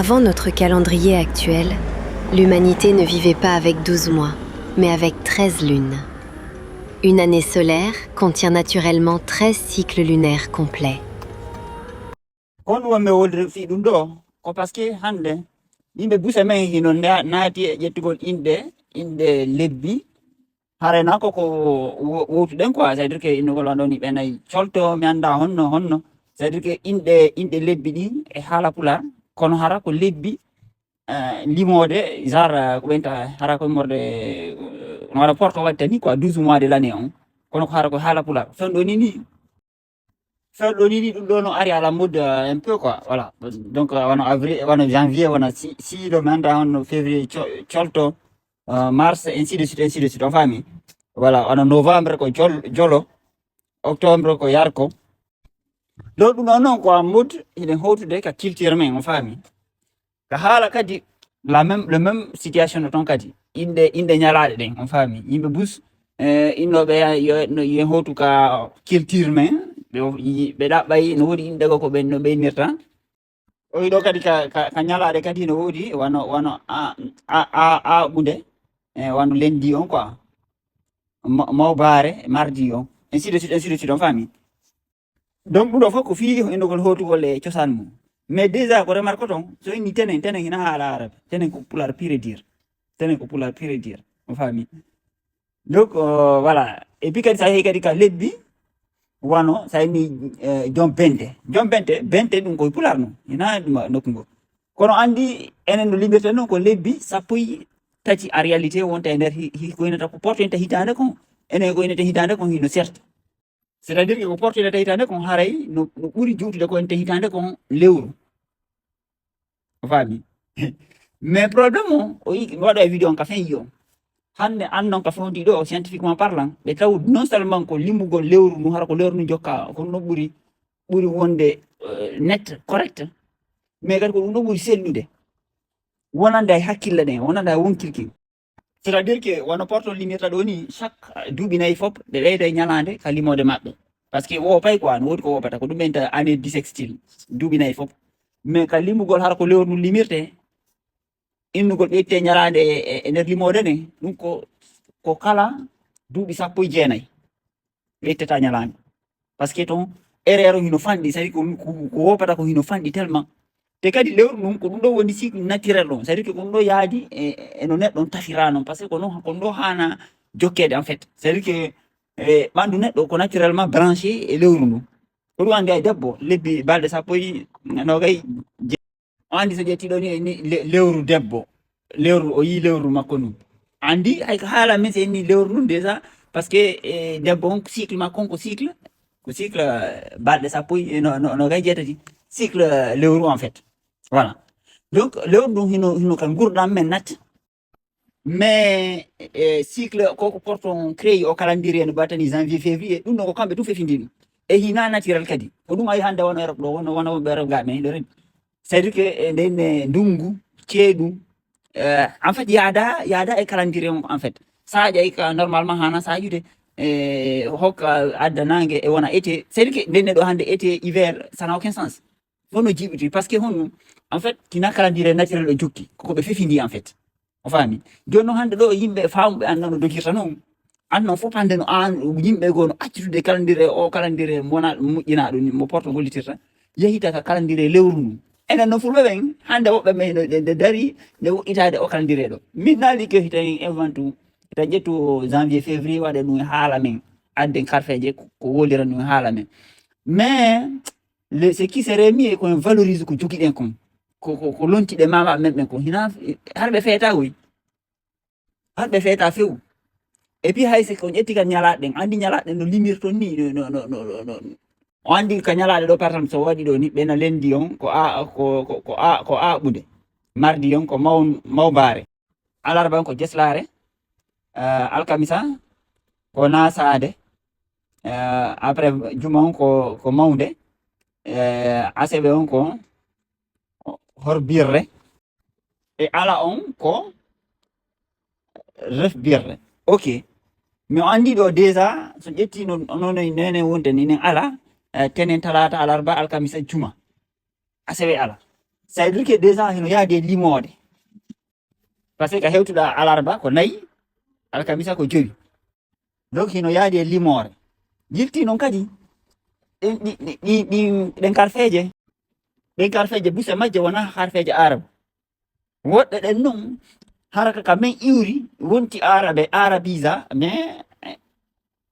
Avant notre calendrier actuel, l'humanité ne vivait pas avec 12 mois, mais avec 13 lunes. Une année solaire contient naturellement 13 cycles lunaires complets. On wame woldre fi ɗum ɗo ko paske hande yimɓe busa men hino naati e ƴettugol inde lebbi harena ko wowtuɗen quoi, c'est à dire que innugol andoni ɓe nayi colto mi anda honno c'est à dire que inde lebbi ɗi e haala pular kono hara ko lebbi limode genre ko ɓenta hara ko morde wala porto waɗta ni quoi 12 mois de l'année on kono ko hara ko haala pular fenɗo ni ɗum ɗo no ari à la mode un peu quoi, voilà. Donc wono avril wono janvier wono siilo mi anda honno février colto mars ainsi de suite on faami. Voilà, wono novembre ko jolo, octobre ko yarko. Donc ɗum ɗon noon ko mode hiɗen hawtude ka culture men on faami. Ka haala kadi le même situation no ton kadi inde ñalaɗe ɗen on faami. Yimɓe bus innoɓe yo hawtu ka culture men ɓe ɗaɓɓay no woodi inde go ko ɓe no ɓeynirta o yiɗo kadi ka ñalaɗe kadi no woodi wono a ɓunde wono lendi on quoi, mawbare mardi on ainsi de suite on faami. Donc ɗum ɗo fof ko fii innogol hawtugol e cosaan mum. Mais déjà ko remarque ton so inni tenen hina haala arabe, tenen ko pular pure et dire on faami. Donc voilà, et puis kadi sa yehi kadi ka lebbi wano sa inni jom bente ɗum koye pular no hina ɗum nokku ngo kono andi enen no limirten noon ko lebbi sappo e tati en réalité wonta e nder ko inata ko portoyta hitande kon enen ko inata hitande kon hino certes, c'est à dire que ko portoyta hitande kon haray no ɓuri juutude ko ente hitande kon lewru o faami. Mais problème o yi waɗa e vidéo on ka fen yi on hande an non ka fondi ɗo scientifiquement parlant ɓe taw non seulement ko limbugol lewru ndu hara ko lewru ndu jokka ko no ɓuri wonde net correct, mais kadi ko ɗum ɗo ɓuri sellude wonande e hakkille ɗen wonande e wonkirki. C'est à dire que wono porto limirta ɗo ni chaque duuɓi nayyi fop ɓe ɓeyda e ñalande ka limode maɓɓe par ce que wopay quoi no woodi ko wopata ko ɗum ɓenta année bissextile duuɓi nayyi fop, mais ka limbugol hara ko lewru ndu limirte innugol ɓeytte ñalande e nder limode nde ɗum ko kala duuɓi sappo e jeenayyi ɓeytata ñalande par ce que ton erreur o hino fanɗi, c'est à dire ko wopata ko hino fanɗi tellement te kadi lewru ɗum ko ɗum ɗo woni cycle naturel on, c'est à dire que ko ɗum ɗo yaadi e no neɗɗo on tafira noon par ce que ko ɗum ɗo hana jokkede en fait, c'est à dire que ɓandu neɗɗo ko naturellement branché e lewru ndu ko ɗum andi ay debbo lebbi balɗe sappo e nogay o andi so ƴettiɗo ni lewru debbo lewru o yi lewru makko ndu andi hay ko haala men so enni lewru ndu déjà par ce que debbo on cycle makko on ko cycle balɗe sappo e nogay jeetati cycle lewru en fait, voilà. Donc lewru ndu hino ka gurdam men natta, mais cycle koko porton créé o calendrier no batani janvier février ɗum ɗo ko kamɓe tum fefindi ɗum e hina naturel kadi ko ɗum ayi hande wono Europe ɗo wono ɓe Europe ga men ɗo reni, c'est à dire que nden ndungu ceeɗu en fait yaada e calendrier on en fait sa ƴayi ka normalement hana sajude hokka adda nangue e wona été, c'est à dire que nden ɗo hande été hiver ça n'a aucun sens fono jiɓiti par ce que honno en fait tina calendrier naturel ɗo jokki koko ɓe fefindi en fait o faami. Joni noon hande ɗo yimɓe famuɓe andan no dogirta noon an noon fof hande no an yimɓe goo no accitude calendrier mona moƴƴinaɗo ni mo porto gollitirta yehita ka calendrier lewru ndu enen no fulɓe ɓen hande woɓɓe men nde dari nde woɗɗitade o calendrier ɗo min naali ke hitan inventu hitan ƴettu janvier février waɗa ɗum e haala men adden karfeje ko wolira ɗum e haala men, mais ce qui serait mieux koye valorise ko jogiɗen kon ko lontiɗe mama men ɓen ko hina harɓe feeta koy harɓe feeta few et puis hay ko ƴetti kan ñalaɗe ɗen andi ñalaɗe ɗen no limirton ni no o andi ka ñalaɗe ɗo par exemple so waɗi ɗo ni ɓena lendi on ko a ɓude, mardi on ko mawbare, alarba on ko jeslare, alkamisa ko nasade, après juma on ko mawde, aseɓe on ko horbirre e ala on ko refbirre, ok. Mais o andi ɗo déjà so ƴetti nono nene wonde ni nen ala tenen talata alarba alkamisa juma asewe ala ça veut dire que déjà hino yaade limode parce que hewtuɗa alarba ko 4 alkamisa ko 5 donc hino yaade limore jilti non kadi ɗen karfeje buse majje wona harfeje arab woɗɗe ɗen non haraka ka men iwri wonti arabisa mais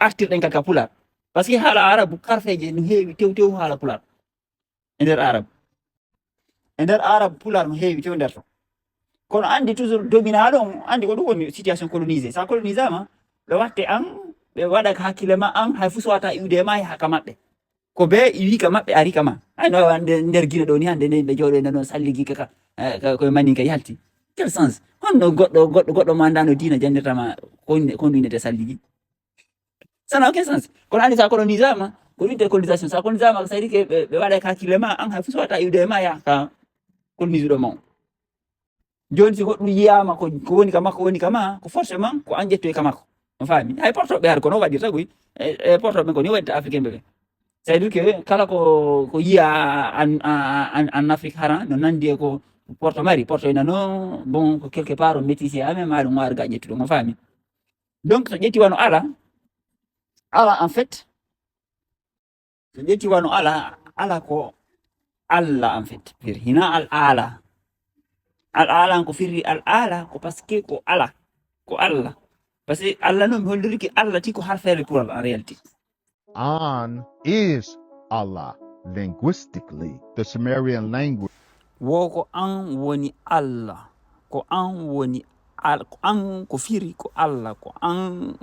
artirɗen kaka pular parce que haala arabu karfeje no heewi tew haala pular e nder arabe pular no heewi tew nder to kono andi toujours dominaɗo on andi ko ɗum woni situation colonisé sa colonisama ɓe watte an ɓe waɗa ka hakkille ma an hay fu sowata iwde ma yaha ka maɓɓe ko be iwi ka maɓɓe ari ka ma hayno nder guine ɗo ni hande nde ɓe jooɗo nde noon salligi kaka koye maninka yalti quel sens honno goɗɗo mandano dina jandirtama ko ndinete salligi ça n'a aucun sens kono andi sa colonisama ko wiyete colonisation sa colonisama ça veut dire que ɓe waɗa ka hakkille ma an hay fu sowata iwde ma yaha ka colonise ɗo ma on joni si goɗɗum yiyama ko woni ka makko woni kama ko forcément ko an ƴettoy ka makko on faami hay portoɓe har kono waɗirta koy e portoɓe ko ni waɗirta africain ɓe c'est à dire que kala ko yiya en Afrique haran no nandi e ko porto mari porto ina no bon ko quelque part o métissé ame ma ɗum war ga ƴettuɗo mo faami donc so ƴetti wano ala en fait so ƴetti wano ala ko Allah en fait hina al ala ko firri al ala ko parce que ko ala ko Allah parce que Allah no mi holliriki Allah ti ko harfere plural en réalité An is Allah linguistically, the Sumerian language. Wo ko an woni Allah ko an woni ko an ko firi ko Allah ko an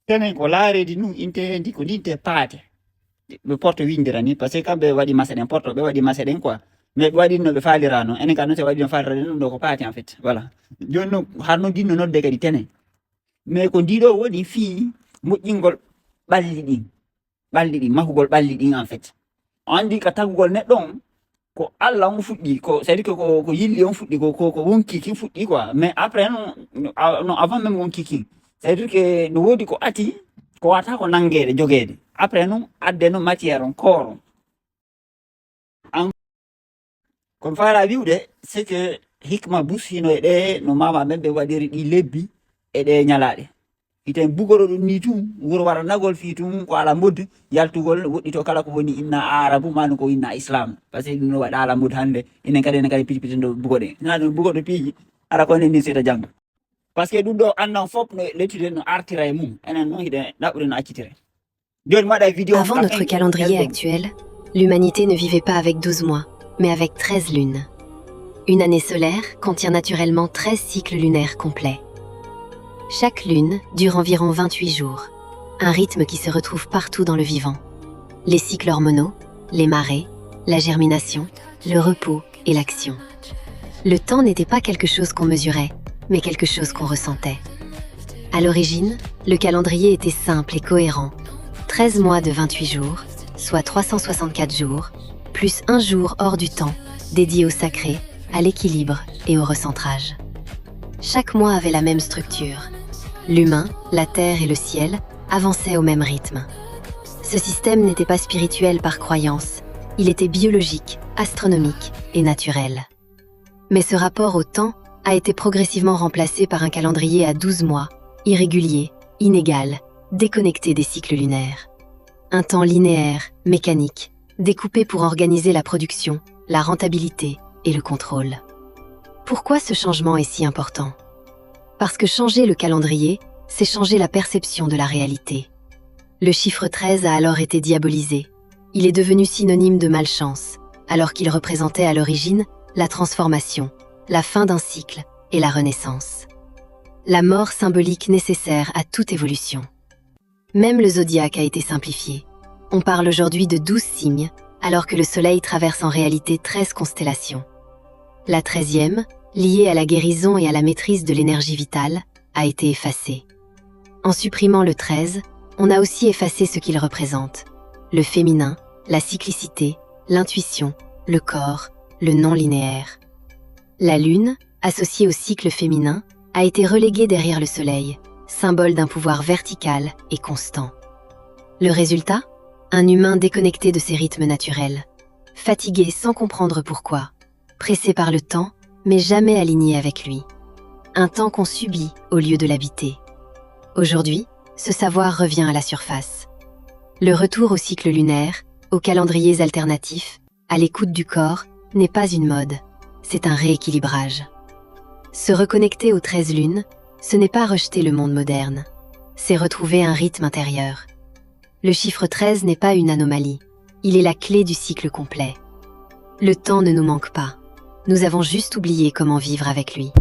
tenen ko laaredi nun inte ko dinte paate ɓe porto windira ni parce que kamɓe waɗi maseɗen porto ɓe waɗi maseɗen quoi mais ɓe waɗi no ɓe faalirano enen ka noon se waɗi no faalirano ɗum ɗo ko paate en fait voilà joni noon har noon dinno nodde kadi tenen mais ko ndiɗo woni fii moƴƴingol ɓalli ɗin mahugol ɓalli ɗin en fait o andi ka tagugol neɗɗo on ko Allah on fuɗɗi ko c'est à dire que ko yilli on fuɗɗi ko wonkiki fuɗɗi quoi mais après non avant même wonkiki c'est à dire que no wodi ko ati ko wata ko nangede jogede après non adde no matière on corps comme fala wiwde c'est que hikma busino e ɗe no mama men ɓe waɗiri ɗi lebbi e ɗe ñalaɗe iten bugoro ɗum ni tum wuro wara nagol fi tum ko ala mod yaltugol woɗɗito kala ko woni inna arabu manu ko inna islam parce que ɗum no waɗa ala mod hande enen kadi picipitendo bugoɗe na ɗum bugoɗo piiji ara ko enen ni seeɗa jangga parce que ɗum ɗo annan fop no lettude no artira e mum enen noon hiɗen ɗaɓɓude no accitire joni mi waɗa vidéo Avant notre calendrier actuel, l'humanité ne vivait pas avec 12 mois, mais avec 13 lunes. Une année solaire contient naturellement 13 cycles lunaires complets. Chaque lune dure environ 28 jours, un rythme qui se retrouve partout dans le vivant. Les cycles hormonaux, les marées, la germination, le repos et l'action. Le temps n'était pas quelque chose qu'on mesurait, mais quelque chose qu'on ressentait. À l'origine, le calendrier était simple et cohérent. 13 mois de 28 jours, soit 364 jours, plus un jour hors du temps, dédié au sacré, à l'équilibre et au recentrage. Chaque mois avait la même structure. L'humain, la terre et le ciel avançaient au même rythme. Ce système n'était pas spirituel par croyance, il était biologique, astronomique et naturel. Mais ce rapport au temps a été progressivement remplacé par un calendrier à 12 mois, irrégulier, inégal, déconnecté des cycles lunaires. Un temps linéaire, mécanique, découpé pour organiser la production, la rentabilité et le contrôle. Pourquoi ce changement est si important ? Parce que changer le calendrier, c'est changer la perception de la réalité. Le chiffre 13 a alors été diabolisé. Il est devenu synonyme de malchance, alors qu'il représentait à l'origine la transformation, la fin d'un cycle et la renaissance. la mort symbolique nécessaire à toute évolution. Même le zodiaque a été simplifié. On parle aujourd'hui de 12 signes, alors que le Soleil traverse en réalité 13 constellations. La 13e, liée à la guérison et à la maîtrise de l'énergie vitale, a été effacée. En supprimant le 13, on a aussi effacé ce qu'il représente: le féminin, la cyclicité, l'intuition, le corps, le non-linéaire. La Lune, associée au cycle féminin, a été reléguée derrière le Soleil, symbole d'un pouvoir vertical et constant. Le résultat? Un humain déconnecté de ses rythmes naturels, fatigué sans comprendre pourquoi, pressé par le temps, mais jamais aligné avec lui. Un temps qu'on subit au lieu de l'habiter. Aujourd'hui, ce savoir revient à la surface. Le retour au cycle lunaire, aux calendriers alternatifs, à l'écoute du corps, n'est pas une mode, c'est un rééquilibrage. Se reconnecter aux 13 lunes, ce n'est pas rejeter le monde moderne, c'est retrouver un rythme intérieur. Le chiffre 13 n'est pas une anomalie, il est la clé du cycle complet. Le temps ne nous manque pas, nous avons juste oublié comment vivre avec lui.